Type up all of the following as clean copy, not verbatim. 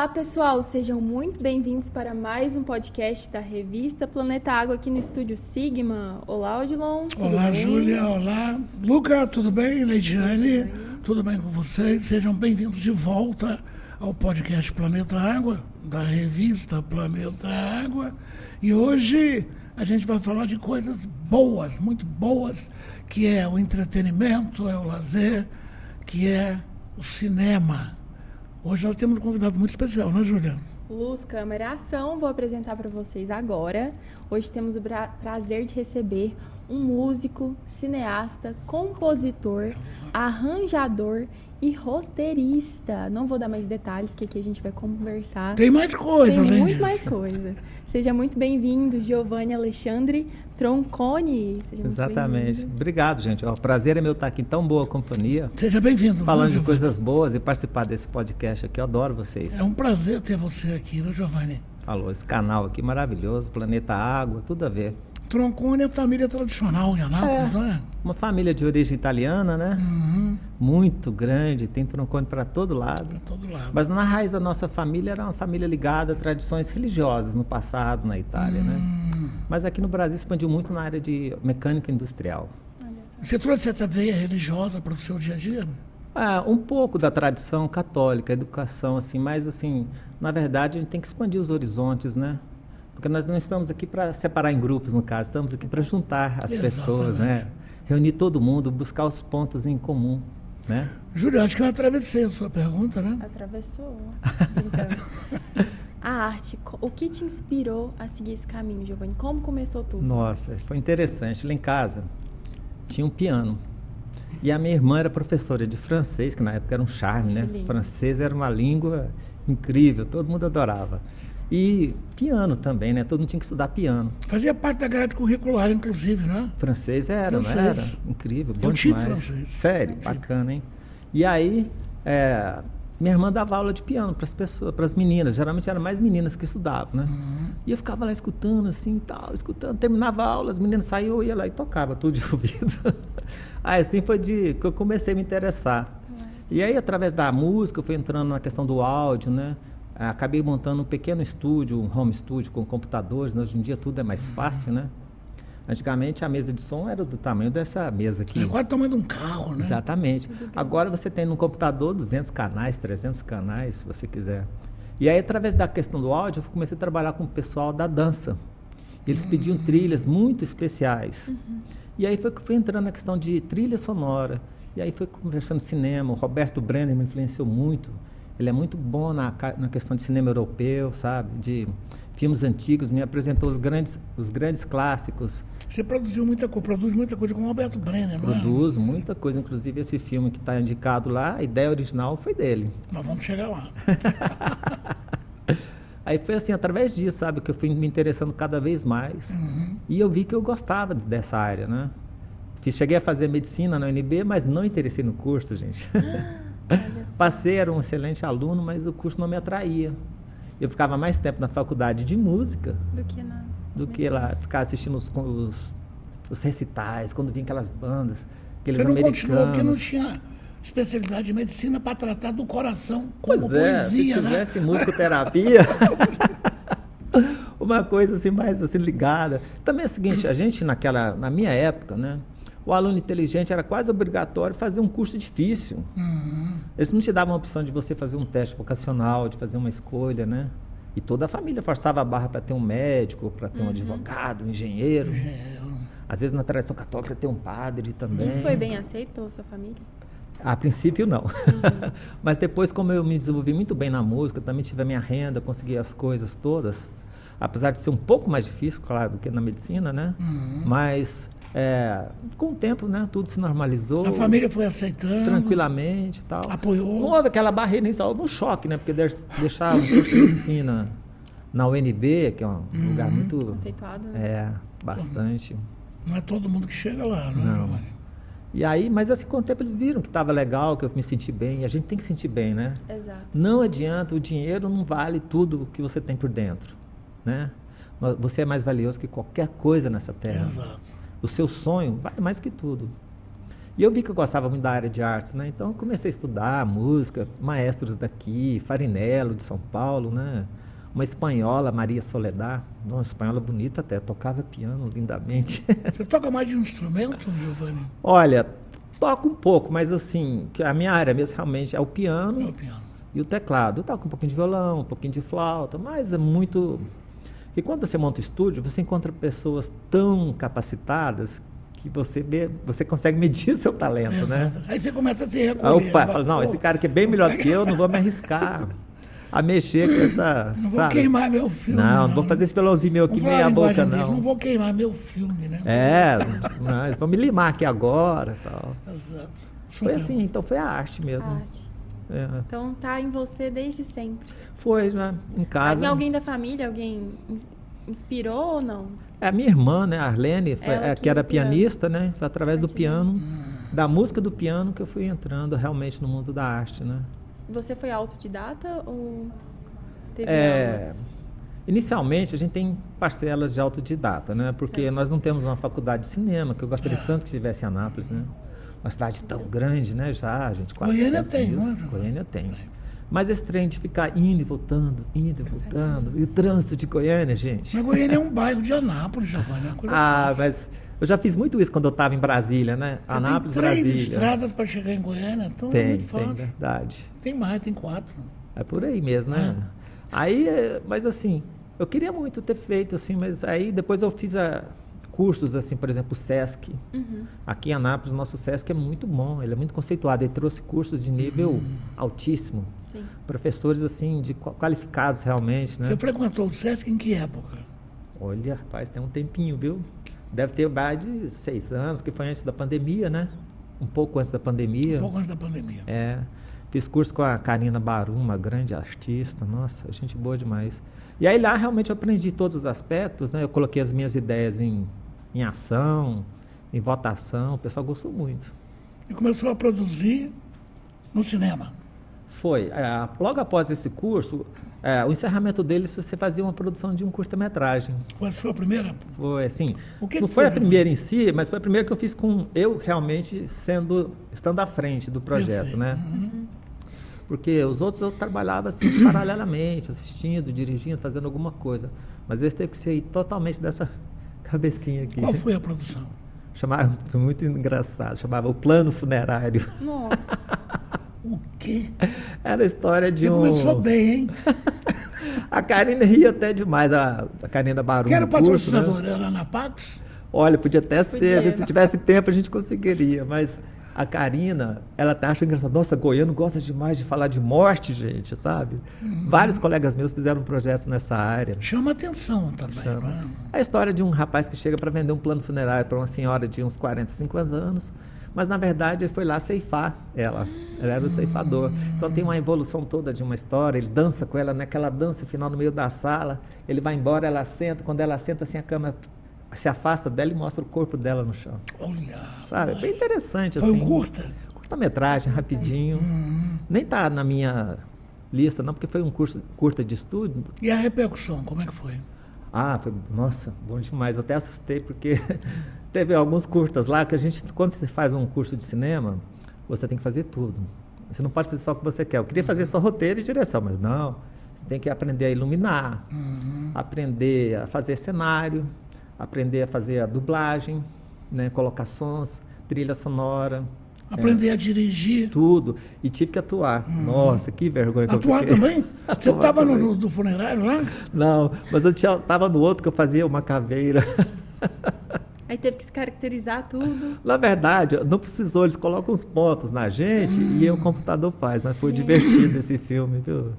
Olá, pessoal, sejam muito bem-vindos para mais um podcast da revista Planeta Água aqui no Estúdio Sigma. Olá, Odilon. Olá, Júlia. Olá, Luca, tudo bem? Leidiane, tudo bem com vocês? Sejam bem-vindos de volta ao podcast Planeta Água, da revista Planeta Água. E hoje a gente vai falar de coisas boas, muito boas, que é o entretenimento, é o lazer, que é o cinema. Hoje nós temos um convidado muito especial, não é, Júlia? Luz, câmera, ação. Vou apresentar para vocês agora. Hoje temos o prazer de receber um músico, cineasta, compositor, arranjador e roteirista. Não vou dar mais detalhes, que aqui a gente vai conversar. Tem mais coisa, Tem né? muito mais coisa. Seja muito bem-vindo, Giovanni Alexandre Tronconi. Seja muito Exatamente. bem-vindo. Obrigado, gente. O prazer é meu estar aqui em tão boa companhia. Seja bem-vindo. Falando de Giovanni? coisas boas e participar desse podcast aqui. Eu adoro vocês. É um prazer ter você aqui, viu, Giovanni? Falou, esse canal aqui maravilhoso, Planeta Água, tudo a ver. Tronconi é família tradicional em Anápolis, não é? Uma família de origem italiana, né? Uhum. Muito grande, tem Tronconi para todo lado. Para todo lado. Mas na raiz da nossa família era uma família ligada a tradições religiosas no passado, na Itália, né? Mas aqui no Brasil expandiu muito na área de mecânica industrial. Olha só. Você trouxe essa veia religiosa para o seu dia a dia? Um pouco da tradição católica, educação, assim, mas assim, na verdade a gente tem que expandir os horizontes, né? Porque nós não estamos aqui para separar em grupos, no caso, estamos aqui para juntar as pessoas, né? Reunir todo mundo, buscar os pontos em comum, né? Júlia, acho que eu atravessei a sua pergunta, né? Atravessou. Brincando. A arte, o que te inspirou a seguir esse caminho, Giovanni? Como começou tudo? Nossa, foi interessante. Lá em casa tinha um piano. E a minha irmã era professora de francês, que na época era um charme, né? lindo. Francês era uma língua incrível, todo mundo adorava. E piano também, né? Todo mundo tinha que estudar piano. Fazia parte da grade curricular, inclusive, né? Francês era, Francês. não era? Incrível, bom Eu tive demais. francês. Sério, Eu tive. bacana, hein? E aí, minha irmã dava aula de piano para as pessoas, para as meninas. Geralmente eram mais meninas que estudavam, né? E eu ficava lá escutando, assim, tal, escutando. Terminava a aula, as meninas saíam, eu ia lá e tocava tudo de ouvido. Aí, assim foi que eu comecei a me interessar. E aí, através da música, eu fui entrando na questão do áudio, né? Acabei montando um pequeno estúdio, um home studio com computadores, né? Hoje em dia tudo é mais fácil, né? Antigamente a mesa de som era do tamanho dessa mesa aqui. É quase o tamanho de um carro, né? Exatamente. Agora você tem no computador 200 canais, 300 canais, se você quiser. E aí, através da questão do áudio, eu comecei a trabalhar com o pessoal da dança. Eles pediam trilhas muito especiais. E aí foi que fui entrando na questão de trilha sonora. E aí foi conversando cinema. O Roberto Brenner me influenciou muito. Ele é muito bom na questão de cinema europeu, sabe? De filmes antigos, me apresentou os grandes clássicos. Você produz muita coisa com o Roberto Brenner, não é? Produzo muita coisa, inclusive esse filme que está indicado lá, a ideia original foi dele. Nós vamos chegar lá. Aí foi assim, através disso, sabe, que eu fui me interessando cada vez mais. E eu vi que eu gostava dessa área, né? Cheguei a fazer medicina na UNB, mas não interessei no curso, gente. Passei, era um excelente aluno, mas o curso não me atraía. Eu ficava mais tempo na faculdade de música Do que lá ficar assistindo os recitais, quando vinha aquelas bandas, aqueles Você não americanos. continuou porque não tinha especialidade de medicina para tratar do coração como Pois poesia, se né? tivesse musicoterapia, uma coisa assim mais assim ligada. Também é o seguinte, a gente na minha época, né, o aluno inteligente era quase obrigatório fazer um curso difícil. Eles não te davam a opção de você fazer um teste vocacional, de fazer uma escolha, né? E toda a família forçava a barra para ter um médico, para ter um advogado, um engenheiro. Às vezes na tradição católica ter um padre também. Isso foi bem aceito pela sua família? A princípio não, mas depois, como eu me desenvolvi muito bem na música, também tive a minha renda, consegui as coisas todas, apesar de ser um pouco mais difícil, claro, do que na medicina, né? Mas com o tempo, né, tudo se normalizou. A família foi aceitando. Tranquilamente e tal. Apoiou. Não houve aquela barreira inicial, houve um choque, né? Porque deixar o curso de medicina na UNB, que é um lugar muito... Conceituado, né? Bastante. Não é todo mundo que chega lá, não, Não. Giovanni? E aí, mas assim, com o tempo eles viram que estava legal, que eu me senti bem. E a gente tem que sentir bem, né? Exato. Não adianta, o dinheiro não vale tudo que você tem por dentro, né? Você é mais valioso que qualquer coisa nessa terra. Exato. O seu sonho vale mais que tudo. E eu vi que eu gostava muito da área de artes, né? Então eu comecei a estudar música, maestros daqui, Farinello de São Paulo, né? Uma espanhola, Maria Soledad, uma espanhola bonita até, tocava piano lindamente. Você toca mais de um instrumento, Giovanni? Olha, toco um pouco, mas assim, que a minha área mesmo realmente é o piano, É o piano. e o teclado. Eu toco um pouquinho de violão, um pouquinho de flauta, mas é muito... E quando você monta o estúdio, você encontra pessoas tão capacitadas que você consegue medir o seu talento, né? Exato. Aí você começa a se recolher. Opa, fala, não, esse cara aqui é bem melhor que eu, não vou me arriscar a mexer com essa... Não vou sabe? queimar meu filme. Não vou fazer esse violãozinho meu aqui Vamos falar meia a boca, linguagem dele, não. Não vou queimar meu filme, né? Mas vamos me limar aqui agora e tal. Exato. Foi assim, então foi a arte mesmo. Arte. É. Então tá em você desde sempre. Foi, né? Em Mas casa. em alguém da família, alguém inspirou ou não? A minha irmã, né, a Arlene, Ela que era no piano. pianista, né? Foi através do Arte piano, da música do piano, que eu fui entrando realmente no mundo da arte, né? Você foi autodidata ou teve É, aulas? inicialmente, a gente tem parcelas de autodidata, né? Porque Certo. nós não temos uma faculdade de cinema, que eu gostaria tanto que tivesse em Anápolis, né? Uma cidade tão grande, né? Já, gente, quase Goiânia 700 tem, mil. não é? Goiânia tem. Mas esse trem de ficar indo e voltando, e o trânsito de Goiânia, gente. Mas Goiânia é um bairro de Anápolis, Giovanni. É uma coisa Ah, fácil. mas eu já fiz muito isso quando eu estava em Brasília, né? Você Anápolis, tem 3 Brasília. estradas para chegar em Goiânia, então é Tem, muito fácil. verdade. Tem mais, tem 4. É por aí mesmo, né? Aí, mas assim, eu queria muito ter feito assim, mas aí depois eu fiz cursos, assim, por exemplo, o SESC. Aqui em Anápolis, o nosso SESC é muito bom, ele é muito conceituado, ele trouxe cursos de nível altíssimo. Sim. Professores, assim, qualificados realmente, né? Você frequentou o Sesc em que época? Olha, rapaz, tem um tempinho, viu? Deve ter mais de 6 anos, que foi antes da pandemia, né? Um pouco antes da pandemia. Um pouco antes da pandemia. É. Fiz curso com a Karina Barum, uma grande artista. Nossa, gente boa demais. E aí lá realmente eu aprendi todos os aspectos, né? Eu coloquei as minhas ideias em ação, em votação. O pessoal gostou muito. E começou a produzir no cinema. Foi. Logo após esse curso, o encerramento dele, você fazia uma produção de um curta-metragem. Foi a sua primeira? Foi assim, O que não que foi foi, a primeira em si, mas foi a primeira que eu fiz com eu realmente estando à frente do projeto, Perfeito. né? Porque os outros eu trabalhava assim paralelamente, assistindo, dirigindo, fazendo alguma coisa. Mas esse teve que ser totalmente dessa cabecinha aqui. Qual foi a produção? Chamava, foi muito engraçado, chamava O Plano Funerário. Nossa, O quê? Era a história de Você começou bem, hein? A Karina ria até demais, a Karina Barum. Quem era o no curso, né? patrocinador? Era a Anapax? Olha, podia até ser, Podia. se tivesse tempo a gente conseguiria, mas a Karina, ela até acha engraçado. Nossa, goiano gosta demais de falar de morte, gente, sabe? Vários colegas meus fizeram projetos nessa área. Chama atenção também. Chama. Né? É a história de um rapaz que chega para vender um plano funerário para uma senhora de uns 40, 50 anos, mas na verdade ele foi lá ceifar ela. Ela era o ceifador. Então tem uma evolução toda de uma história. Ele dança com ela naquela dança final no meio da sala. Ele vai embora, ela senta. Quando ela senta, assim, a câmera se afasta dela e mostra o corpo dela no chão. Olha. Sabe? É bem interessante, Foi assim. um curta? Curta-metragem, rapidinho. Nem tá na minha lista, não, porque foi um curta de estudo. E a repercussão, como é que foi? Ah, foi, nossa, bom demais. Eu até assustei, porque teve alguns curtas lá que a gente, quando você faz um curso de cinema, você tem que fazer tudo. Você não pode fazer só o que você quer. Eu queria fazer só roteiro e direção, mas não. Você tem que aprender a iluminar, aprender a fazer cenário, aprender a fazer a dublagem, né, colocações, trilha sonora. Aprender a dirigir. Tudo. E tive que atuar. Nossa, que vergonha que eu Atuar fiquei. também? Você Atuar estava também. no funerário lá? Não, mas eu estava no outro que eu fazia uma caveira. aí teve que se caracterizar tudo. Na verdade, não precisou, eles colocam os pontos na gente e aí o computador faz, mas foi divertido esse filme, viu?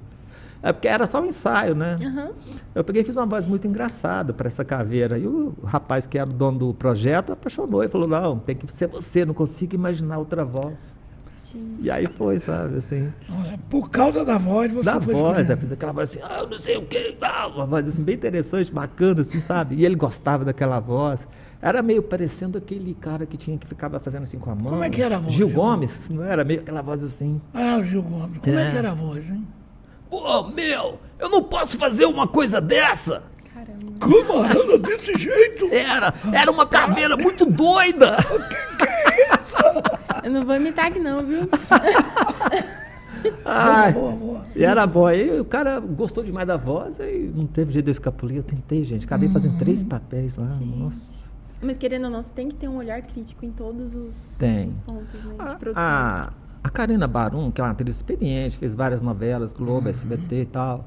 É porque era só um ensaio, né? Aham. Eu peguei e fiz uma voz muito engraçada para essa caveira. E o rapaz que era o dono do projeto apaixonou e falou: não, tem que ser você, não consigo imaginar outra voz. Tinha. E aí foi, sabe, assim. Por causa da voz, você Da foi voz, escolhido. eu fiz aquela voz assim, eu não sei o quê, uma voz assim, bem interessante, bacana, assim, sabe? E ele gostava daquela voz. Era meio parecendo aquele cara que ficava fazendo assim com a mão. Como é que era a voz, Gil Gil? Gomes, não era? Meio aquela voz assim. Ah, o Gil Gomes. Como é É. que era a voz, hein? Pô, meu, eu não posso fazer uma coisa dessa! Caramba. Como ela desse jeito? Era uma caveira muito doida! Eu não vou imitar aqui não, viu? Ai, Boa. e era bom. Aí o cara gostou demais da voz e não teve jeito de eu escapulir. Eu tentei, gente. Acabei fazendo 3 papéis lá. Gente. Nossa. Mas querendo ou não, você tem que ter um olhar crítico em todos os pontos, né, de produção. A Karina Barum, que é uma atriz experiente, fez várias novelas, Globo, SBT e tal.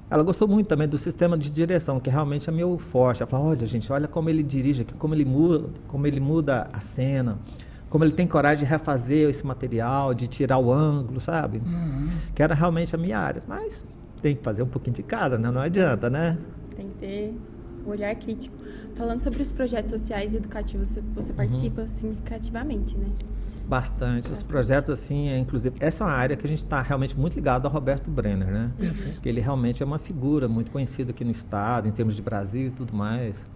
Ela gostou muito também do sistema de direção, que realmente é meu forte. Ela falou, olha, gente, olha como ele dirige, como ele muda a cena, como ele tem coragem de refazer esse material, de tirar o ângulo, sabe? Que era realmente a minha área. Mas tem que fazer um pouquinho de cada, né? Não adianta, né? Tem que ter um olhar crítico. Falando sobre os projetos sociais e educativos, você participa significativamente, né? Bastante. Os projetos, assim, inclusive... Essa é uma área que a gente está realmente muito ligado ao Roberto Brenner, né? Perfeito. Porque ele realmente é uma figura muito conhecida aqui no estado, em termos de Brasil e tudo mais.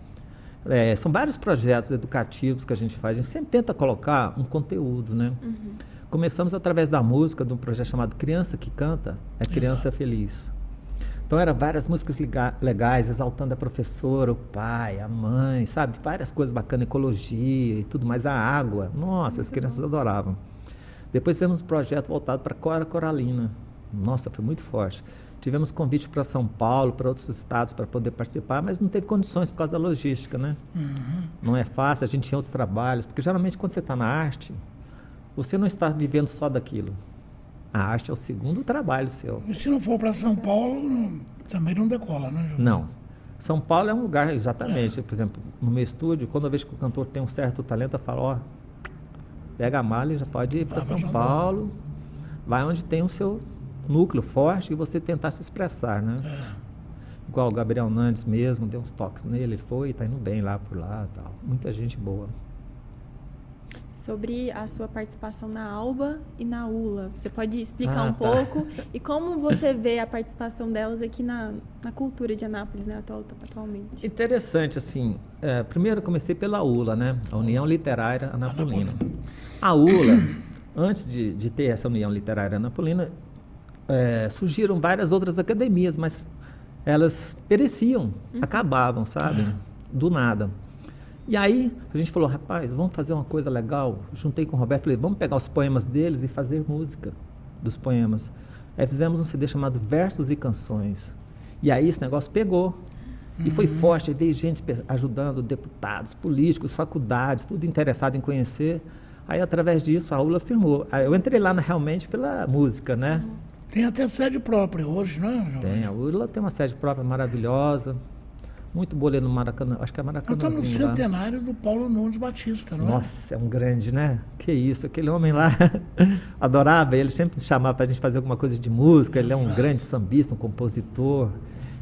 São vários projetos educativos que a gente faz. A gente sempre tenta colocar um conteúdo, né? Começamos através da música, de um projeto chamado Criança que Canta, é Criança Feliz. Então, eram várias músicas legais, exaltando a professora, o pai, a mãe, sabe? Várias coisas bacanas, ecologia e tudo mais, a água. Nossa, as crianças adoravam. Depois tivemos um projeto voltado para Cora Coralina. Nossa, foi muito forte. Tivemos convite para São Paulo, para outros estados, para poder participar, mas não teve condições por causa da logística, né? Não é fácil, a gente tinha outros trabalhos, porque geralmente quando você está na arte, você não está vivendo só daquilo. A arte é o segundo trabalho seu. E se não for para São Paulo, também não decola, né, Júlio? Não. São Paulo é um lugar, exatamente. Por exemplo, no meu estúdio, quando eu vejo que o cantor tem um certo talento, eu falo, ó, pega a mala e já pode ir para São Paulo, vai onde tem o seu núcleo forte e você tentar se expressar, né? Igual o Gabriel Nandes mesmo, deu uns toques nele, ele foi, tá indo bem lá por lá e tal. Muita gente boa. Sobre a sua participação na ALBA e na ULA. Você pode explicar um pouco? E como você vê a participação delas aqui na cultura de Anápolis, né, atualmente? Interessante, assim. Primeiro eu comecei pela ULA, né? A União Literária Anapolina. A ULA, antes de ter essa União Literária Anapolina, surgiram várias outras academias, mas elas pereciam, acabavam, sabe? Do nada. E aí a gente falou, rapaz, vamos fazer uma coisa legal. Juntei com o Roberto, falei, vamos pegar os poemas deles e fazer música dos poemas. Aí fizemos um CD chamado Versos e Canções. E aí esse negócio pegou. E foi forte, aí veio gente ajudando, deputados, políticos, faculdades, tudo interessado em conhecer. Aí através disso a ULA firmou. Aí eu entrei lá realmente pela música, né? Tem até sede própria hoje, né, João? Tem, a ULA tem uma sede própria maravilhosa. Muito boa ali no Maracanã, acho que é Maracanãzinho. Está no centenário do Paulo Nunes Batista, não é? Nossa, é um grande, né? Que isso, aquele homem lá, adorava, ele sempre chamava para a gente fazer alguma coisa de música, ele é um grande sambista, um compositor,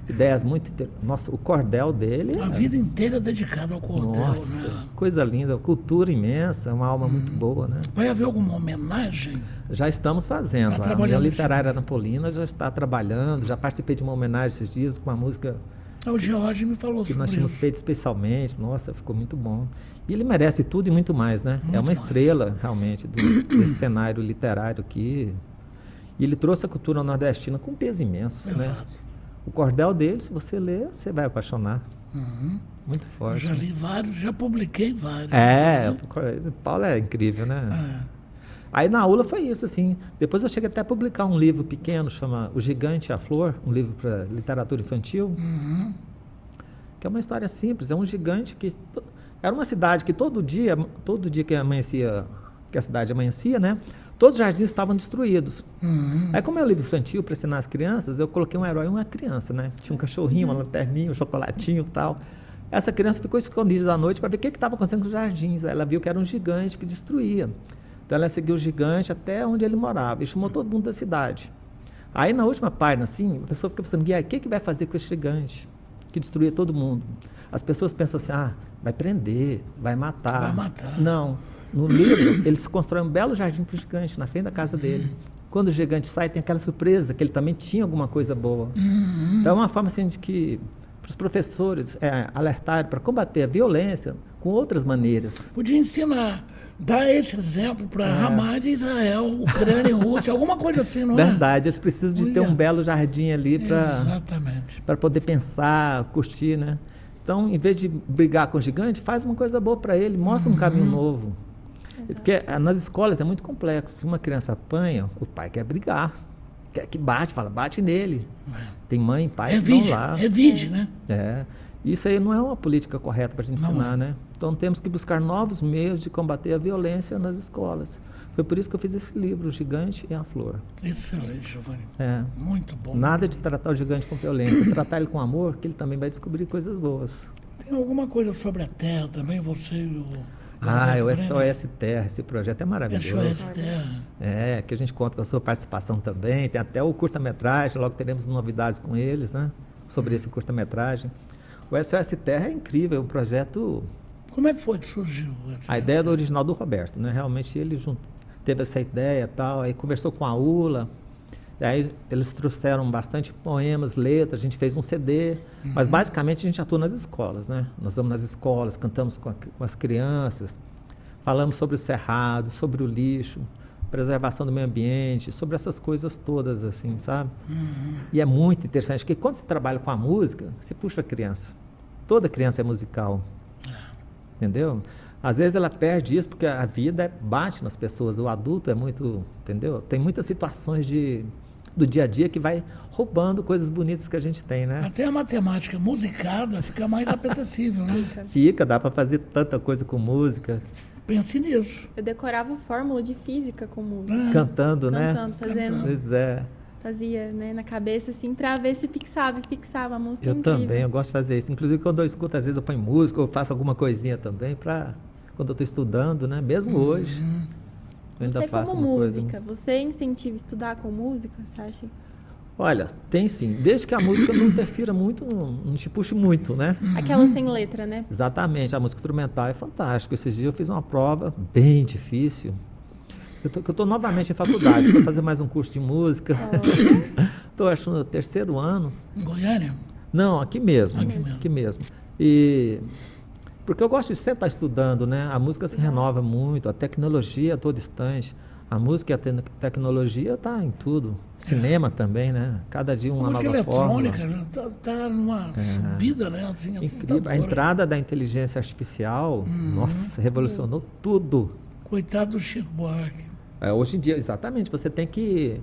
ideias muito... Nossa, o cordel dele... A vida inteira dedicada ao cordel, nossa, né? coisa linda, cultura imensa, uma alma muito boa, né? Vai haver alguma homenagem? Já estamos fazendo, Tá a União Literária Anapolina já está trabalhando, já participei de uma homenagem esses dias com uma música... O George me falou sobre isso. Que nós tínhamos feito especialmente. Nossa, ficou muito bom. E ele merece tudo e muito mais, né? Muito é uma estrela, realmente, desse cenário literário aqui. E ele trouxe a cultura nordestina com peso imenso, né? O cordel dele, se você ler, você vai apaixonar. Muito forte. Eu já li vários, já publiquei vários. O Paulo é incrível, né? Aí na ULA foi isso, assim. Depois eu cheguei até a publicar um livro pequeno, chama O Gigante e a Flor, um livro para literatura infantil, que é uma história simples. É um gigante que... Era uma cidade que todo dia que amanhecia, que a cidade amanhecia, né? Todos os jardins estavam destruídos. Aí, como é um livro infantil para ensinar as crianças, eu coloquei um herói e uma criança, né? Tinha um cachorrinho, uma lanterninha, um chocolatinho e tal. Essa criança ficou escondida à noite para ver o que estava acontecendo com os jardins. Aí ela viu que era um gigante que destruía. Então ela seguiu o gigante até onde ele morava e chamou todo mundo da cidade. Aí na última página, assim, a pessoa fica pensando, o que vai fazer com esse gigante que destruía todo mundo? As pessoas pensam assim, vai prender, vai matar. Vai matar. Não. No livro, eles constroem um belo jardim para o gigante, na frente da casa dele. Quando o gigante sai, tem aquela surpresa, que ele também tinha alguma coisa boa. Então é uma forma assim de que para os professores alertarem para combater a violência com outras maneiras. Podia ensinar. Dá esse exemplo para Hamas, Israel, Ucrânia e Rússia, alguma coisa assim, não é? Verdade, eles precisam de ter um belo jardim ali para poder pensar, curtir, né? Então, em vez de brigar com o gigante, faz uma coisa boa para ele, mostra um caminho novo. Porque nas escolas é muito complexo. Se uma criança apanha, o pai quer brigar. Quer que fala, bate nele. Tem mãe, pai que vão lá. Revide, né? Isso aí não é uma política correta para a gente ensinar, né? Então temos que buscar novos meios de combater a violência nas escolas. Foi por isso que eu fiz esse livro, O Gigante e a Flor. Excelente, Giovanni. Muito bom. Nada de tratar o gigante com violência, tratar ele com amor, que ele também vai descobrir coisas boas. Tem alguma coisa sobre a Terra também, você e o... o SOS Terra, esse projeto é maravilhoso. SOS Terra. Que a gente conta com a sua participação também, tem até o curta-metragem, logo teremos novidades com eles, né? Sobre esse curta-metragem. O SOS Terra é incrível, é um projeto... Como é que foi que surgiu? A ideia do original do Roberto, né? Realmente ele teve essa ideia e tal, aí conversou com a ULA, e aí eles trouxeram bastante poemas, letras, a gente fez um CD, mas basicamente a gente atua nas escolas, né? Nós vamos nas escolas, cantamos com as crianças, falamos sobre o cerrado, sobre o lixo, preservação do meio ambiente, sobre essas coisas todas, assim, sabe? E é muito interessante, porque quando você trabalha com a música, você puxa a criança. Toda criança é musical, entendeu? Às vezes ela perde isso porque a vida bate nas pessoas, o adulto é muito, entendeu? Tem muitas situações do dia a dia que vai roubando coisas bonitas que a gente tem, né? Até a matemática musicada fica mais apetecível, né? Fica, dá para fazer tanta coisa com música. Pense nisso. Eu decorava fórmula de física com música. Cantando, né? Fazendo. Pois é. Fazia, né, na cabeça, assim, pra ver se fixava a música. Eu também, eu gosto de fazer isso. Inclusive, quando eu escuto, às vezes eu ponho música, eu faço alguma coisinha também, quando eu estou estudando, né? Mesmo hoje, eu ainda faço como uma música, coisa. você incentiva estudar com música, você acha? Olha, tem sim. Desde que a música não interfira muito, não te puxe muito, né? Aquela sem letra, né? Exatamente, a música instrumental é fantástica. Esses dias eu fiz uma prova bem difícil. Eu estou novamente em faculdade para fazer mais um curso de música. Estou achando no 3º ano. Em Goiânia? Não, aqui mesmo. Aqui mesmo. Porque eu gosto de sempre estar estudando, né? A música se renova muito, a tecnologia a todo instante. A música e a tecnologia está em tudo. Cinema também, né? Cada dia uma nova fórmula. A música eletrônica está numa subida, né? Assim, incrível. A entrada da inteligência artificial, nossa, revolucionou tudo. Coitado do Chico Buarque. Hoje em dia, exatamente, você tem que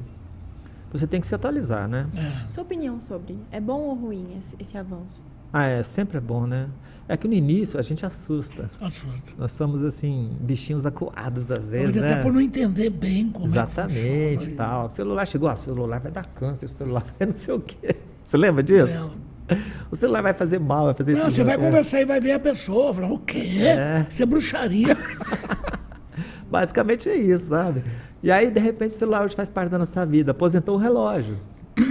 se atualizar, né? Sua opinião sobre, é bom ou ruim esse avanço? Sempre é bom, né? É que no início a gente assusta. Nós somos, assim, bichinhos acuados às vezes, né? Até por não entender bem como exatamente, funciona. Tal. O celular chegou, o celular vai dar câncer, o celular vai não sei o quê. Você lembra disso? O celular vai fazer mal, vai fazer isso. Não, você vai conversar e vai ver a pessoa, falar, o quê? Isso é bruxaria. Basicamente é isso, sabe? E aí, de repente, o celular hoje faz parte da nossa vida. Aposentou o relógio.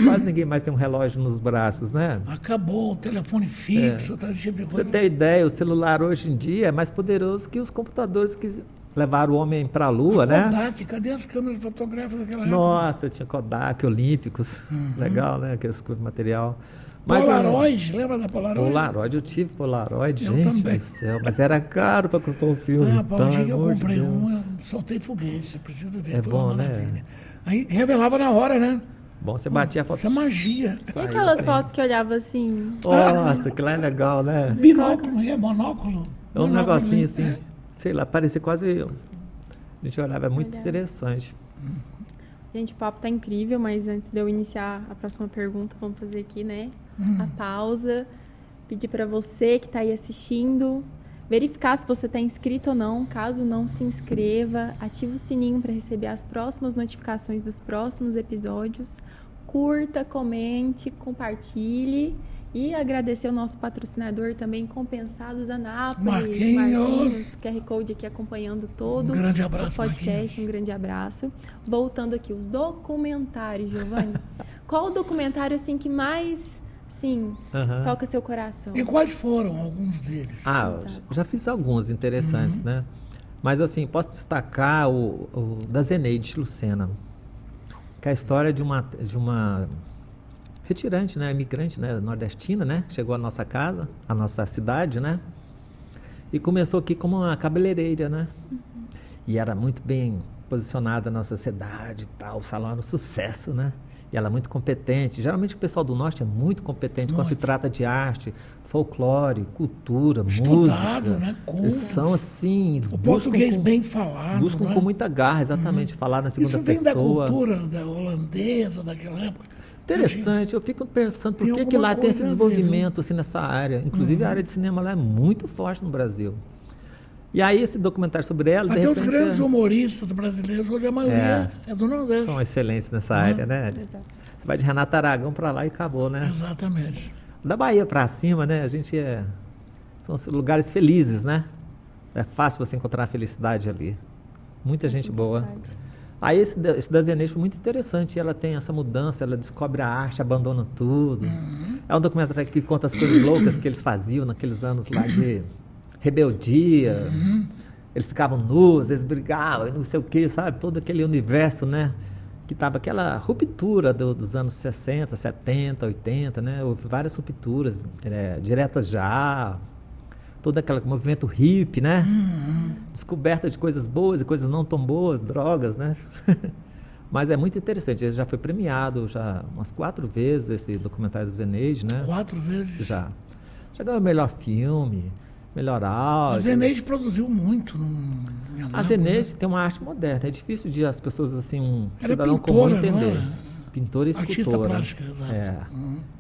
Quase ninguém mais tem um relógio nos braços, né? Acabou o telefone fixo, tal tipo de coisa. Você tem ideia, o celular hoje em dia é mais poderoso que os computadores que levaram o homem para a Lua, né? Kodak, cadê as câmeras fotográficas daquela época? Nossa, tinha Kodak, Olímpicos. Legal, né? Aqueles material. Mas Polaroid, lembra da Polaroid? Polaroid, eu tive Polaroid, gente do céu. Mas era caro para comprar um filme. O dia que eu comprei eu soltei foguete, você precisa ver. É bom, né? Aí revelava na hora, né? Bom, você batia a foto. Isso é magia. E aquelas fotos que eu olhava assim? Nossa, aquilo é legal, né? Binóculo, monóculo. É um negocinho assim, sei lá, parecia quase... A gente olhava, é muito interessante. Gente, o papo tá incrível, mas antes de eu iniciar a próxima pergunta, vamos fazer aqui, né? A pausa. Pedir para você que tá aí assistindo, verificar se você está inscrito ou não. Caso não se inscreva, ative o sininho para receber as próximas notificações dos próximos episódios. Curta, comente, compartilhe. E agradecer o nosso patrocinador também, Compensados Anápolis. Marquinhos, QR Code aqui acompanhando todo um grande abraço, o podcast. Marquinhos. Um grande abraço. Voltando aqui, os documentários, Giovanni. Qual o documentário assim que mais... Sim, toca seu coração. E quais foram alguns deles? Já fiz alguns interessantes, né? Mas assim, posso destacar o da Zeneide Lucena, que é a história de uma retirante, né? Imigrante, né? Nordestina, né? Chegou à nossa casa, à nossa cidade, né? E começou aqui como uma cabeleireira, né? E era muito bem posicionada na sociedade e tal, o salão era um sucesso, né? E ela é muito competente. Geralmente o pessoal do Norte é muito competente quando se trata de arte, folclore, cultura, Estudado, música. né? Eles são assim... Eles O buscam português com, bem falado. buscam né? com muita garra, exatamente, falar na segunda Isso vem pessoa. da cultura da holandesa, daquela época. Interessante, eu fico pensando por Tem que alguma lá tem esse coisa a ver, desenvolvimento assim, nessa área. Inclusive a área de cinema lá é muito forte no Brasil. E aí esse documentário sobre ela, de Até os repente... grandes humoristas brasileiros, hoje a maioria é do Nordeste. São excelentes nessa área, né? Exato. Você vai de Renato Aragão para lá e acabou, né? Exatamente. Da Bahia para cima, né? A gente são lugares felizes, né? É fácil você encontrar a felicidade ali. Muita gente boa. Aí esse desenho foi muito interessante. Ela tem essa mudança, ela descobre a arte, abandona tudo. É um documentário que conta as coisas loucas que eles faziam naqueles anos lá de rebeldia. Eles ficavam nus, eles brigavam e não sei o que, sabe? Todo aquele universo, né? Que estava aquela ruptura dos anos 60, 70, 80, né? Houve várias rupturas, diretas já, todo aquele movimento hippie, né? Descoberta de coisas boas e coisas não tão boas, drogas, né? Mas é muito interessante, ele já foi premiado já umas 4 vezes, esse documentário do Zeneide, né? 4 vezes. Já ganhou o melhor filme, melhor áudio. A Zeneide produziu muito. A Zeneide tem uma arte moderna. É difícil de as pessoas, assim, um Ela cidadão é comum pintora, entender. não é? Pintora e Artista escultora. plástica, exato.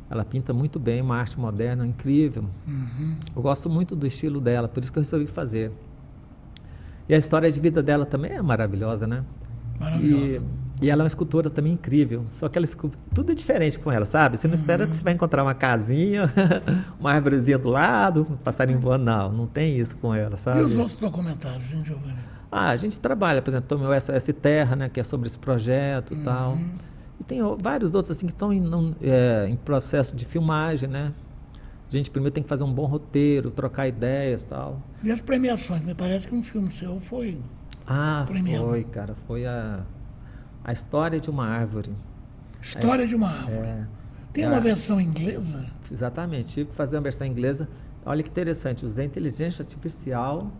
Ela pinta muito bem, uma arte moderna incrível. Eu gosto muito do estilo dela, por isso que eu resolvi fazer. E a história de vida dela também é maravilhosa, né? Maravilhosa. E ela é uma escultora também incrível. Só que ela esculpe tudo é diferente com ela, sabe? Você não espera que você vai encontrar uma casinha, uma árvorezinha do lado, um passarinho voando. Não tem isso com ela, sabe? E os outros documentários, hein, Giovanni? A gente trabalha, por exemplo, tem o meu SOS Terra, né, que é sobre esse projeto e tal. E tem vários outros assim que estão em processo de filmagem, né? A gente primeiro tem que fazer um bom roteiro, trocar ideias e tal. E as premiações? Me parece que um filme seu foi... premiado. Foi, cara. Foi a História de uma Árvore. História de uma Árvore. Tem uma versão inglesa? Exatamente. Tive que fazer uma versão inglesa. Olha que interessante. Usei inteligência artificial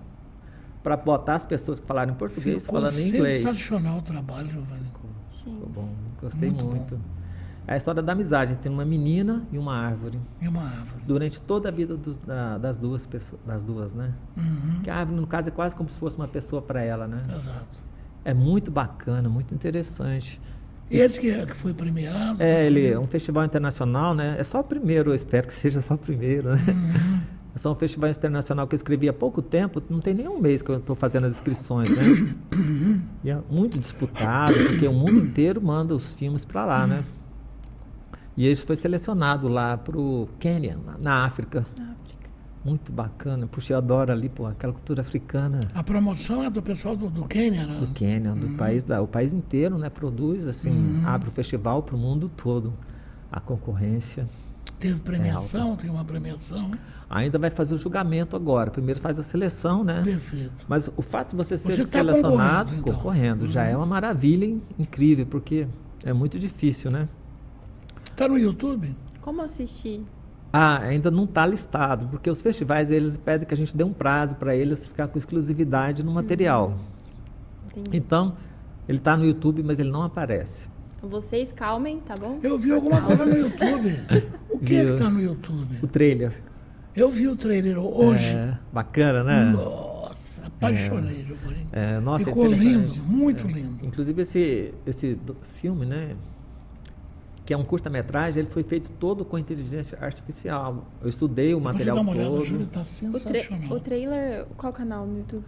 para botar as pessoas que falaram em português falando em inglês. Sensacional o trabalho, Giovanni. Ficou bom. Gostei Muito muito. bom. É a história da amizade. Tem uma menina e uma árvore. E uma árvore. Durante toda a vida das duas pessoas, né? Que a árvore, no caso, é quase como se fosse uma pessoa para ela, né? Exato. É muito bacana, muito interessante. E esse que foi premiado? Ele é um festival internacional, né? É só o primeiro, eu espero que seja só o primeiro, né? É só um festival internacional que eu escrevi há pouco tempo, não tem nem um mês que eu estou fazendo as inscrições, né? E é muito disputado, porque o mundo inteiro manda os filmes para lá, né? E esse foi selecionado lá para o Quênia, na África. Muito bacana. Puxa, eu adoro ali, pô, aquela cultura africana. A promoção é do pessoal do Quênia, né? Do Quênia, do país, o país inteiro, né? Produz, assim, abre o festival para o mundo todo. A concorrência. Teve premiação, tem uma premiação. Ainda vai fazer o julgamento agora. Primeiro faz a seleção, né? Perfeito. Mas o fato de você ser Você tá selecionado, concorrendo, então. já é uma maravilha incrível, porque é muito difícil, né? Está no YouTube? Como assistir? Ainda não está listado, porque os festivais eles pedem que a gente dê um prazo para eles ficar com exclusividade no material. Entendi. Então, ele está no YouTube, mas ele não aparece. Vocês calmem, tá bom? Eu vi alguma coisa no YouTube. O que é que está no YouTube? O trailer. Eu vi o trailer hoje. Bacana, né? Nossa, apaixonei, Giovanni. Nossa, Ficou interessante. lindo, muito lindo. Inclusive esse filme, né? Que é um curta-metragem, ele foi feito todo com inteligência artificial. Eu estudei o material Você dá uma olhada, todo. Júlia, está sensacional. O trailer, qual canal no YouTube?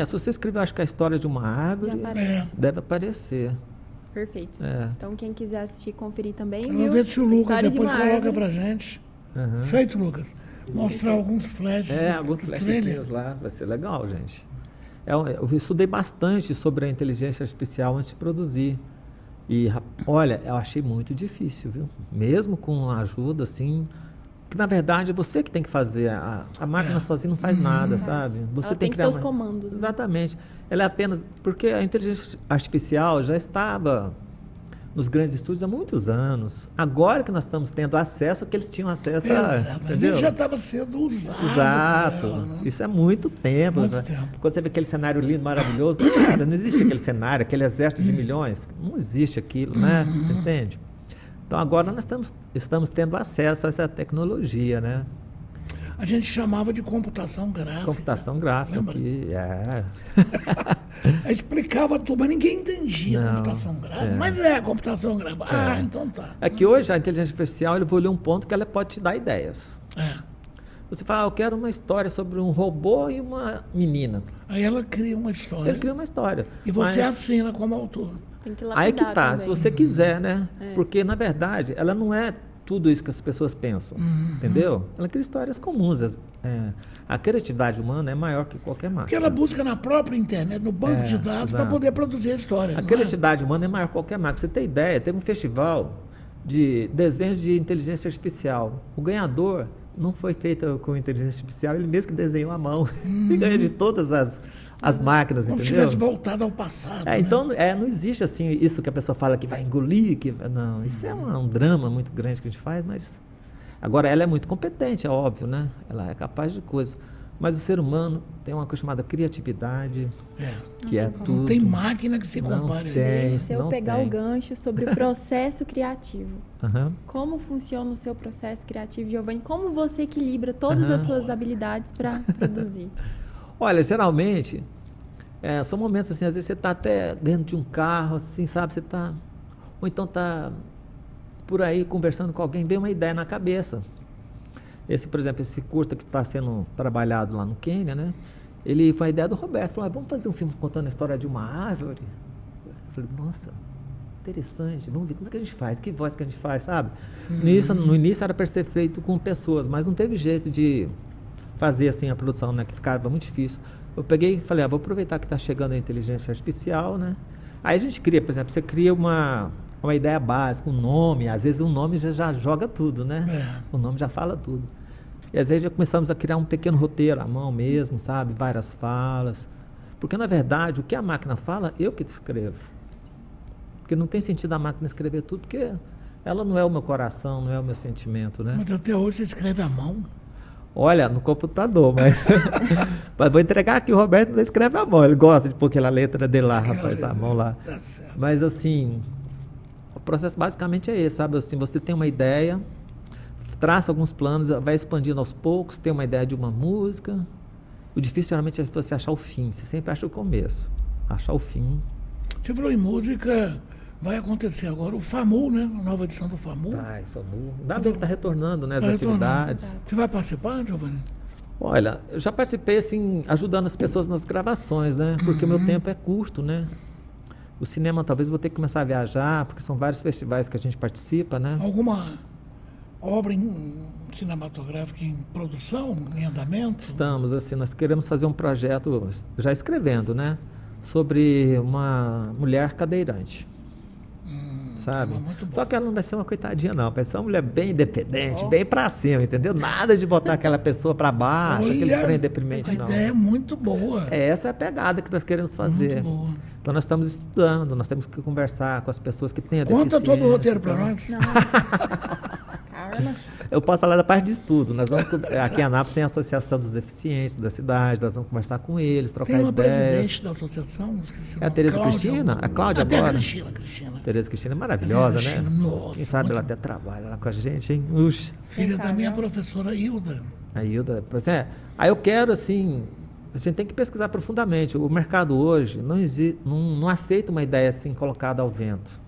Se você escrever, acho que a história de uma árvore, Já aparece. deve aparecer. Perfeito. É. Então, quem quiser assistir, conferir também, Eu viu? vou ver se o Lucas História de depois uma coloca árvore. pra gente. Uhum. Feito, Lucas. Mostrar alguns flashes. Alguns do flashzinhos trailer. lá, vai ser legal, gente. Eu estudei bastante sobre a inteligência artificial antes de produzir. E, olha, eu achei muito difícil, viu? Mesmo com a ajuda, assim... Que, na verdade, é você que tem que fazer. A máquina sozinha não faz nada, sabe? Você Ela tem que ter os comandos. Né? Exatamente. Ela é apenas... Porque a inteligência artificial já estava nos grandes estúdios há muitos anos. Agora que nós estamos tendo acesso, que eles tinham acesso a... Entendeu? Já estava sendo usado. Exato. por ela, né? Isso é muito tempo. Muito né? tempo. Quando você vê aquele cenário lindo, maravilhoso, não existe aquele cenário, aquele exército de milhões. Não existe aquilo, né? Você entende? Então agora nós estamos tendo acesso a essa tecnologia, né? A gente chamava de computação gráfica. Computação gráfica, Lembra? que Aí explicava tudo, mas ninguém entendia Não, computação gráfica. é. Mas é computação gráfica. Ah, então tá. É que hoje a inteligência artificial evoluiu um ponto que ela pode te dar ideias. É. Você fala, eu quero uma história sobre um robô e uma menina. Aí ela cria uma história. Ele cria uma história. E você Mas assina como autor. Tem que aí que lapidar tá, também. se você quiser, né? Porque, na verdade, ela não é tudo isso que as pessoas pensam, entendeu? Ela cria histórias comuns. A criatividade humana é maior que qualquer máquina. Porque ela busca na própria internet, no banco de dados, para exato. poder produzir a história. A não é? criatividade humana é maior que qualquer máquina. Pra você ter ideia, teve um festival de desenhos de inteligência artificial. O ganhador não foi feito com inteligência artificial, ele mesmo que desenhou à mão. E ganhou de todas as máquinas, Como se entendeu? tivesse voltado ao passado. né? Então, não existe assim isso que a pessoa fala que vai engolir, não, isso é um drama muito grande que a gente faz, mas agora ela é muito competente, é óbvio, né? Ela é capaz de coisa, mas o ser humano tem uma coisa chamada criatividade, É. que é tudo. Não tem máquina que se Não compare a tem. isso. Se eu não pegar tem. o gancho sobre o processo criativo, Aham. como funciona o seu processo criativo, Giovanni? Como você equilibra todas as suas habilidades para produzir? Olha, geralmente são momentos assim, às vezes você está até dentro de um carro, assim, sabe? Você está, ou então está por aí conversando com alguém, vem uma ideia na cabeça. Por exemplo, esse curta que está sendo trabalhado lá no Quênia, né? Ele foi a ideia do Roberto, falou, vamos fazer um filme contando a história de uma árvore. Eu falei, nossa, interessante, vamos ver como é que a gente faz, que voz que a gente faz, sabe? No início era para ser feito com pessoas, mas não teve jeito de fazer assim a produção, né? Que ficava muito difícil. Eu peguei e falei, vou aproveitar que está chegando a inteligência artificial, né? Aí a gente cria, por exemplo, você cria uma ideia básica, um nome, às vezes o nome já joga tudo, né? É. O nome já fala tudo. E às vezes já começamos a criar um pequeno roteiro à mão mesmo, sabe? Várias falas. Porque, na verdade, o que a máquina fala, eu que escrevo. Porque não tem sentido a máquina escrever tudo, porque ela não é o meu coração, não é o meu sentimento, né? Mas até hoje você escreve à mão. Olha, no computador, mas vou entregar aqui, o Roberto não escreve à mão, ele gosta de pôr aquela letra dele lá, rapaz, à mão lá. Tá certo. Mas assim, o processo basicamente é esse, sabe? Assim, você tem uma ideia, traça alguns planos, vai expandindo aos poucos, tem uma ideia de uma música. O difícil geralmente é você achar o fim, você sempre acha o começo, achar o fim. Você falou em música, vai acontecer agora o FAMU, né? A nova edição do FAMU. Ai, famoso. Ainda bem que está retornando, né, as Tá retornando. atividades. Você vai participar, Giovanni? Olha, eu já participei assim, ajudando as pessoas nas gravações, né? Porque o meu tempo é curto, né? O cinema talvez eu vou ter que começar a viajar, porque são vários festivais que a gente participa, né? Alguma obra cinematográfica em produção, em andamento? Estamos, assim, nós queremos fazer um projeto, já escrevendo, né? Sobre uma mulher cadeirante. Sabe? muito bom. Só que ela não vai ser uma coitadinha, não. Vai ser uma mulher bem independente, bem pra cima, entendeu? Nada de botar aquela pessoa pra baixo, aquele trem deprimente, essa não. ideia é muito boa. Essa é a pegada que nós queremos fazer. Muito boa. Então nós estamos estudando, nós temos que conversar com as pessoas que têm a Conta deficiência. todo o roteiro para então. nós. Não. Carla. Eu posso falar da parte de estudo. Nós vamos, aqui em Anápolis tem a Associação dos Deficientes da cidade, nós vamos conversar com eles, trocar Tem uma ideias. presidente da associação, esqueci o É a nome. Tereza Cláudia. Cristina? A Cláudia Até agora? Cristina. Tereza Cristina é maravilhosa, Tereza né? Cristina, nossa, Quem sabe ela muito até trabalha lá com a gente, hein? Uxa. Filha Quem da sabe, minha né? professora Hilda. A Hilda, pois é. Aí eu quero, assim, a gente tem que pesquisar profundamente. O mercado hoje não aceita uma ideia assim colocada ao vento.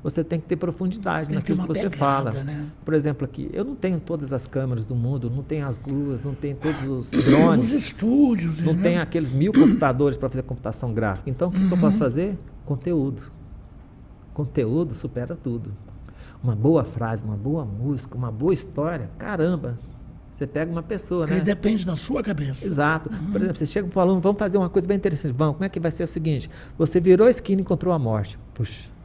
Você tem que ter profundidade Tem que ter naquilo que uma você pegada, fala. né? Por exemplo, aqui, eu não tenho todas as câmeras do mundo, não tenho as gruas, não tenho todos os Os drones, estúdios. não né? tenho aqueles 1000 computadores para fazer computação gráfica. Então, o que eu posso fazer? Conteúdo. Conteúdo supera tudo. Uma boa frase, uma boa música, uma boa história, caramba, você pega uma pessoa, Porque né? depende da sua cabeça. Exato. Por exemplo, você chega para o aluno, vamos fazer uma coisa bem interessante. Vamos, como é que vai ser o seguinte? Você virou a esquina e encontrou a morte. Puxa.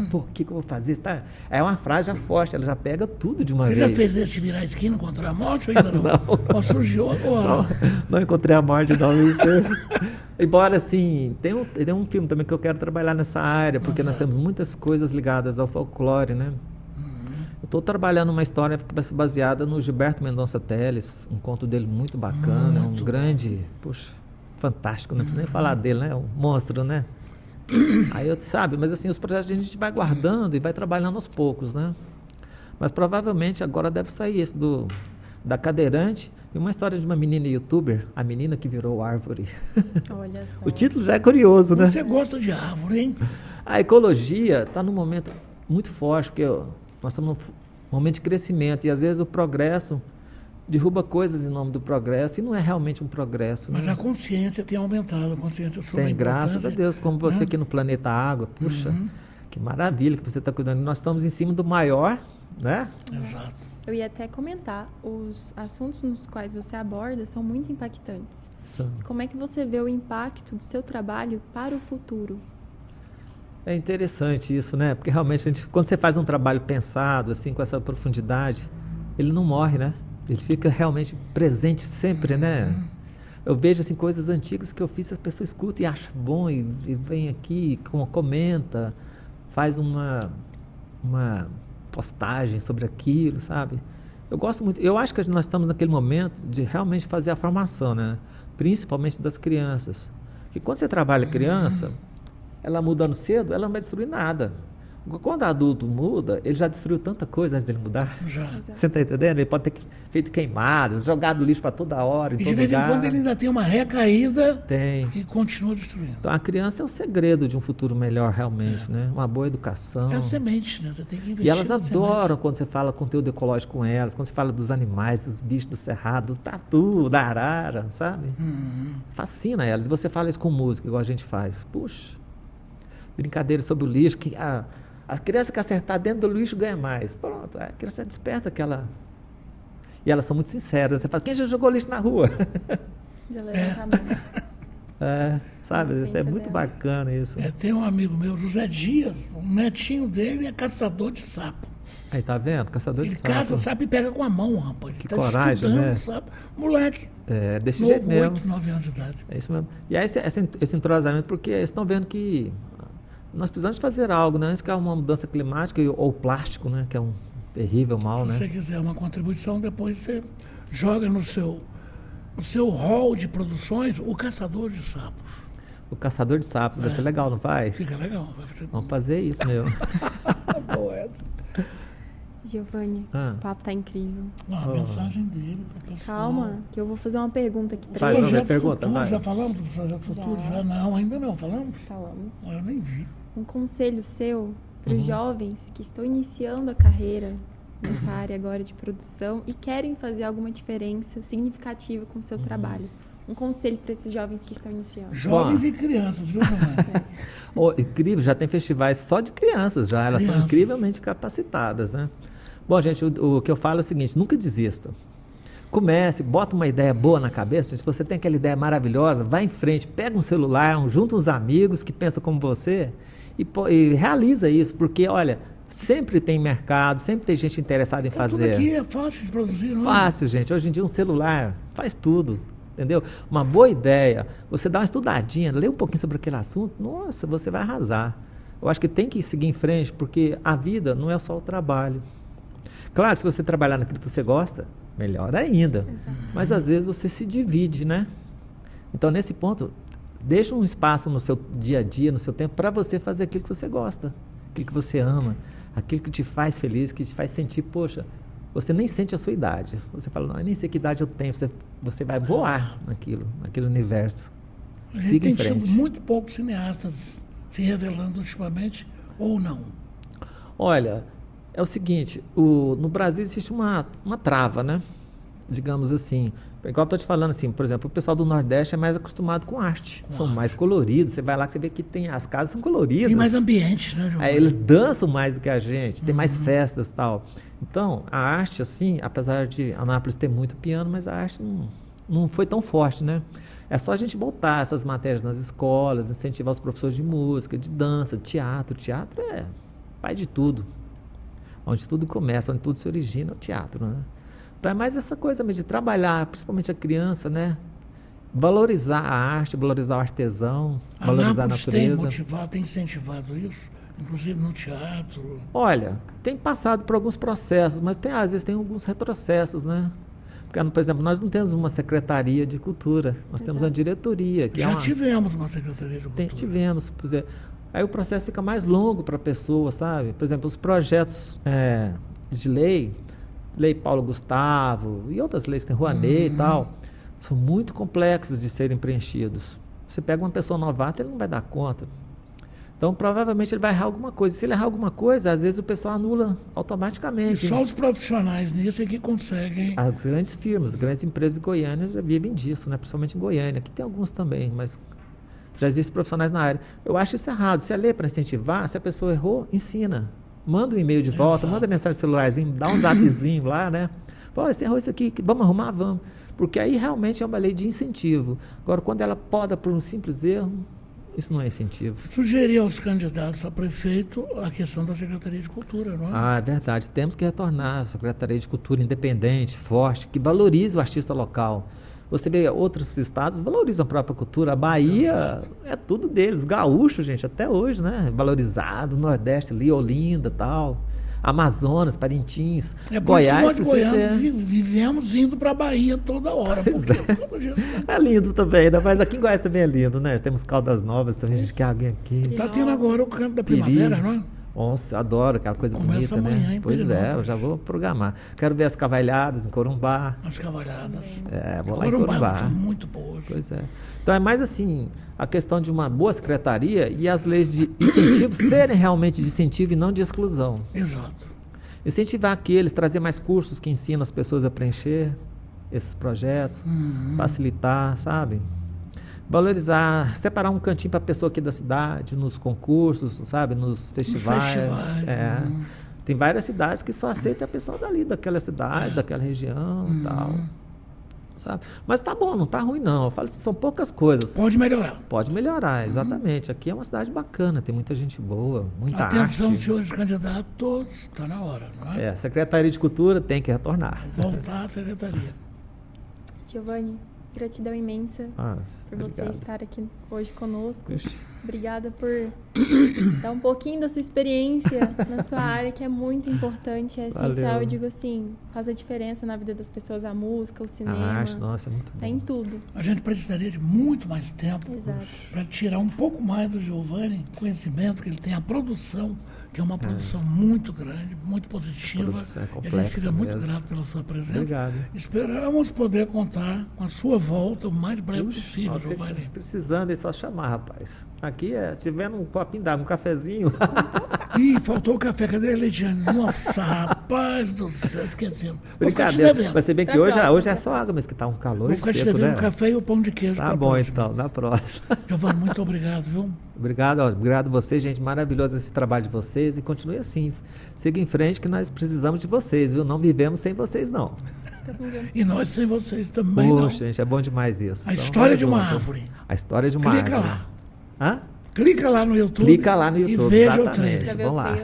Pô, o que eu vou fazer? Tá? É uma frase já forte, ela já pega tudo de uma Você vez. já fez esse de virar a esquina e encontrar a morte ou ainda não? Ou surgiu agora? Só- não encontrei a morte, não. Isso. Embora, assim, tem um filme também que eu quero trabalhar nessa área, porque nós temos muitas coisas ligadas ao folclore, né? Eu estou trabalhando uma história que vai ser baseada no Gilberto Mendonça Teles, um conto dele muito bacana, um grande, puxa, fantástico, não preciso nem falar dele, né? Um monstro, né? Aí eu, sabe, mas assim, os projetos a gente vai guardando e vai trabalhando aos poucos, né? Mas provavelmente agora deve sair esse da cadeirante e uma história de uma menina youtuber, a menina que virou árvore. Olha só. O título já é curioso, né? Você gosta de árvore, hein? A ecologia está num momento muito forte, porque nós estamos num momento de crescimento e às vezes o progresso derruba coisas em nome do progresso e não é realmente um progresso. Mas né? a consciência tem aumentado, a consciência sobre a Tem, graças a importância, Deus, como você né? aqui no Planeta Água. Puxa, que maravilha que você está cuidando. Nós estamos em cima do maior, né? Exato. Eu ia até comentar, os assuntos nos quais você aborda são muito impactantes. Como é que você vê o impacto do seu trabalho para o futuro? É interessante isso, né? Porque realmente, quando você faz um trabalho pensado, assim, com essa profundidade, ele não morre, né? Ele fica realmente presente sempre, né? Eu vejo, assim, coisas antigas que eu fiz, a pessoa escuta e acha bom, e vem aqui, comenta, faz uma postagem sobre aquilo, sabe? Eu gosto muito, eu acho que nós estamos naquele momento de realmente fazer a formação, né? Principalmente das crianças. Porque quando você trabalha criança, ela mudando cedo, ela não vai destruir nada. Quando adulto muda, ele já destruiu tanta coisa antes dele mudar. Já. Você está entendendo? Ele pode ter feito queimadas, jogado lixo para toda hora, em E todo de vez em lugar. quando ele ainda tem uma recaída Tem. e continua destruindo. Então a criança é o segredo de um futuro melhor realmente, né? Uma boa educação. É a semente, né? Você tem que investir. E elas na adoram quando você fala conteúdo ecológico com elas, quando você fala dos animais, dos bichos do cerrado, do tatu, da arara, sabe? Fascina elas. E você fala isso com música, igual a gente faz. Puxa, brincadeira sobre o lixo, que a criança que acertar dentro do lixo ganha mais. Pronto, a criança desperta aquela... E elas são muito sinceras. Você fala, quem já jogou lixo na rua? Já levanta a mão. Sabe? A É essência muito dela. bacana isso. Tem um amigo meu, José Dias, um netinho dele é caçador de sapo. Aí, tá vendo? Caçador Ele de sapo. caça sapo e pega com a mão, rapaz. Ele Que tá coragem, estudando né? sapo. Moleque, É, desse novo, jeito mesmo. 8, 9 anos de idade. É isso mesmo. E aí esse entrosamento, porque eles estão vendo que nós precisamos fazer algo, né? Antes que há uma mudança climática ou plástico, né? Que é um terrível mal, Se né? você quiser uma contribuição, depois você joga no seu hall de produções o caçador de sapos. O caçador de sapos, vai ser legal, não vai? Fica legal. Vai fazer... Vamos fazer isso, meu. Boa essa. Giovanni, o papo tá incrível. Não, a mensagem dele pro pessoal. Calma, que eu vou fazer uma pergunta aqui pra Vai, ele. vamos ver. Projeto pergunta, Futuro, vai. já falamos do Projeto Futuro? Já não, ainda não. Falamos? Falamos. Eu nem vi. Um conselho seu para os jovens que estão iniciando a carreira nessa área agora de produção e querem fazer alguma diferença significativa com o seu trabalho. Um conselho para esses jovens que estão iniciando. Jovens Bom. e crianças, viu, mamãe? Incrível, já tem festivais só de crianças já, elas são Crianças. incrivelmente capacitadas, né? Bom, gente, o que eu falo é o seguinte, nunca desista. Comece, bota uma ideia boa na cabeça, se você tem aquela ideia maravilhosa, vai em frente, pega um celular, junta uns amigos que pensam como você e realiza isso, porque, olha, sempre tem mercado, sempre tem gente interessada em Tudo fazer. aqui é fácil de produzir, não é? Fácil, gente. Hoje em dia um celular faz tudo, entendeu? Uma boa ideia, você dá uma estudadinha, lê um pouquinho sobre aquele assunto, nossa, você vai arrasar. Eu acho que tem que seguir em frente, porque a vida não é só o trabalho. Claro que se você trabalhar naquilo que você gosta, melhor ainda. Exato. Mas às vezes você se divide, né? Então, nesse ponto, deixa um espaço no seu dia a dia, no seu tempo, para você fazer aquilo que você gosta, aquilo que você ama, aquilo que te faz feliz, que te faz sentir, poxa, você nem sente a sua idade. Você fala, não, eu nem sei que idade eu tenho. Você vai voar naquele universo. A gente Siga em tem tido frente. muito poucos cineastas se revelando ultimamente, ou não. Olha, é o seguinte, no Brasil existe uma trava, né? Digamos assim. Igual eu estou te falando assim, por exemplo, o pessoal do Nordeste é mais acostumado com arte. São mais coloridos. Você vai lá que você vê que as casas são coloridas. Tem mais ambiente, né, João? Aí eles dançam mais do que a gente, tem mais festas e tal. Então, a arte, assim, apesar de Anápolis ter muito piano, mas a arte não foi tão forte, né? É só a gente voltar essas matérias nas escolas, incentivar os professores de música, de dança, de teatro. Teatro é pai de tudo. Onde tudo começa, onde tudo se origina, é o teatro, né? Então é mais essa coisa mesmo de trabalhar, principalmente a criança, né? Valorizar a arte, valorizar o artesão, valorizar a Anápolis natureza. tem incentivado isso, inclusive no teatro. Olha, tem passado por alguns processos, mas às vezes tem alguns retrocessos, né? Porque, por exemplo, nós não temos uma secretaria de cultura, nós temos uma diretoria. Que Já é uma, tivemos uma secretaria de cultura. tivemos, por exemplo, Aí o processo fica mais longo para a pessoa, sabe? Por exemplo, os projetos de lei Paulo Gustavo e outras leis, tem Rouanet e tal, são muito complexos de serem preenchidos. Você pega uma pessoa novata, ele não vai dar conta. Então, provavelmente, ele vai errar alguma coisa. Se ele errar alguma coisa, às vezes o pessoal anula automaticamente. E só os profissionais nisso é que conseguem. As grandes firmas, as grandes empresas de Goiânia já vivem disso, né? Principalmente em Goiânia. Aqui tem alguns também, mas já existem profissionais na área. Eu acho isso errado. Se é lei para incentivar, se a pessoa errou, ensina. Manda um e-mail de volta, manda mensagem no celularzinho, dá um zapzinho lá, né? Olha, você errou isso aqui, vamos arrumar? Vamos. Porque aí realmente é uma lei de incentivo. Agora, quando ela poda por um simples erro, isso não é incentivo. Sugerir aos candidatos a prefeito a questão da Secretaria de Cultura, não é? Ah, é verdade. Temos que retornar a Secretaria de Cultura independente, forte, que valorize o artista local. Você vê outros estados valorizam a própria cultura. A Bahia é tudo deles. Gaúcho, gente, até hoje, né? Valorizado. Nordeste ali, Olinda e tal. Amazonas, Parintins, Goiás. Que nós vivemos indo para a Bahia toda hora. É lindo também, né? Mas aqui em Goiás também é lindo, né? Temos Caldas Novas também, a gente quer alguém aqui. Está tendo agora o Canto da Primavera, não é? Nossa, adoro aquela coisa bonita, amanhã, né? Pois é, eu já vou programar. Quero ver as cavalhadas em Corumbá. As cavalhadas. Vou lá em Corumbá. São muito boas. Pois é. Então é mais assim, a questão de uma boa secretaria e as leis de incentivo serem realmente de incentivo e não de exclusão. Exato. Incentivar aqueles, trazer mais cursos que ensinam as pessoas a preencher esses projetos, facilitar, sabe? Valorizar, separar um cantinho para a pessoa aqui da cidade, nos concursos, sabe? Nos festivais. Tem várias cidades que só aceitam a pessoa dali, daquela cidade, daquela região e tal. Sabe? Mas tá bom, não tá ruim não. Eu falo assim, são poucas coisas. Pode melhorar. Pode melhorar, exatamente. Aqui é uma cidade bacana, tem muita gente boa, muita arte. Atenção, senhores candidatos, está na hora, não é? A Secretaria de Cultura tem que retornar. Voltar à Secretaria. Giovanni, gratidão imensa por você estar aqui hoje conosco. Obrigada por dar um pouquinho da sua experiência na sua área, que é muito importante, é essencial. Valeu. Eu digo assim, faz a diferença na vida das pessoas, a música, o cinema. A arte, nossa, é muito bom. Tá em tudo. A gente precisaria de muito mais tempo para tirar um pouco mais do Giovanni, conhecimento que ele tem, a produção, que é uma produção muito grande, muito positiva. A produção é complexa, e a gente fica muito mesmo. grato pela sua presença. Obrigado. Esperamos poder contar com a sua volta o mais breve possível, Giovanni. Precisando, é só chamar, rapaz. Aqui tiver um copinho d'água, um cafezinho. Ih, faltou o café. Cadê a Leidiane? Nossa, rapaz do céu, esquecemos. Brincadeira. Vai ser bem que hoje é só água, mas que tá um calor seco, seco, né? O café e o pão de queijo. Tá bom, então, na próxima. Giovanni, muito obrigado, viu? Obrigado a vocês, gente. Maravilhoso esse trabalho de vocês e continue assim. Siga em frente que nós precisamos de vocês, viu? Não vivemos sem vocês, não. E nós sem vocês também, Poxa, não. gente, é bom demais isso. A história de uma árvore. A história de uma árvore. Clica lá. Hã? Clica lá no YouTube. Clica lá no YouTube, e veja exatamente. o trailer. Vamos lá.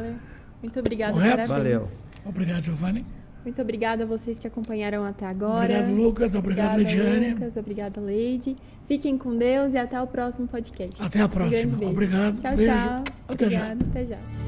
Muito obrigada. Correto? Valeu. Obrigado, Giovanni. Muito obrigada a vocês que acompanharam até agora. Obrigado, Lucas. Obrigado, Leidiane. Lucas. Obrigada, Leide. Fiquem com Deus e até o próximo podcast. Até a próxima. Um grande beijo. Obrigado. Tchau, beijo. tchau. Até já. Até já.